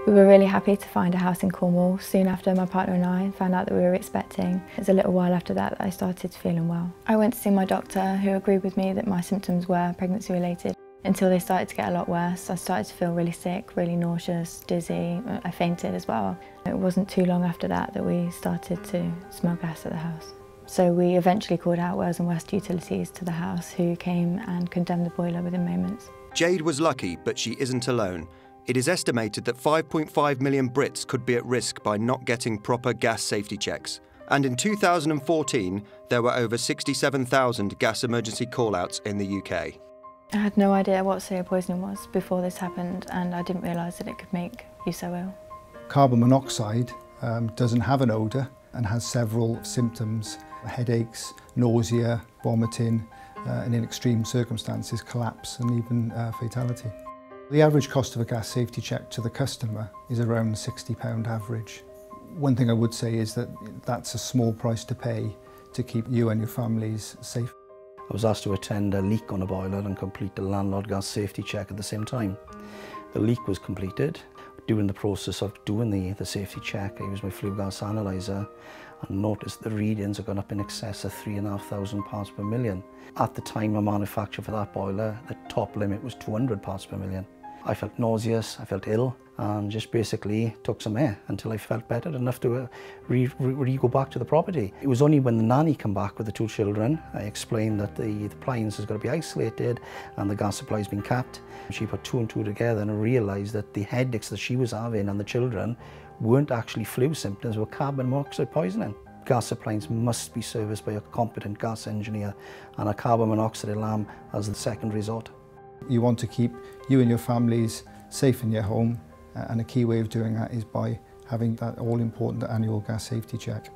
We were really happy to find a house in Cornwall. Soon after, my partner and I found out that we were expecting. It was a little while after that I started feeling well. I went to see my doctor, who agreed with me that my symptoms were pregnancy related. Until they started to get a lot worse, I started to feel really sick, really nauseous, dizzy. I fainted as well. It wasn't too long after that that we started to smell gas at the house. So we eventually called out Wales and West Utilities to the house, who came and condemned the boiler within moments. Jade was lucky, but she isn't alone. It is estimated that 5.5 million Brits could be at risk by not getting proper gas safety checks. And in 2014, there were over 67,000 gas emergency call-outs in the UK. I had no idea what soda poisoning was before this happened, and I didn't realise that it could make you so ill. Carbon monoxide doesn't have an odour and has several symptoms: headaches, nausea, vomiting, and in extreme circumstances collapse and even fatality. The average cost of a gas safety check to the customer is around £60 average. One thing I would say is that that's a small price to pay to keep you and your families safe. I was asked to attend a leak on a boiler and complete the landlord gas safety check at the same time. The leak was completed. During the process of doing the safety check, I used my flue gas analyzer and noticed the readings had gone up in excess of 3,500 parts per million. At the time of manufacture for that boiler, the top limit was 200 parts per million. I felt nauseous, I felt ill, and just basically took some air until I felt better enough to go back to the property. It was only when the nanny came back with the two children, I explained that the appliance has got to be isolated and the gas supply has been capped. She put two and two together and realised that the headaches that she was having and the children weren't actually flu symptoms, were carbon monoxide poisoning. Gas appliance must be serviced by a competent gas engineer, and a carbon monoxide alarm as the second resort. You want to keep you and your families safe in your home, and a key way of doing that is by having that all-important annual gas safety check.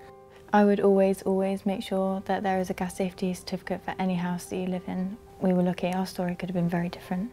I would always make sure that there is a gas safety certificate for any house that you live in. We were lucky, our story could have been very different.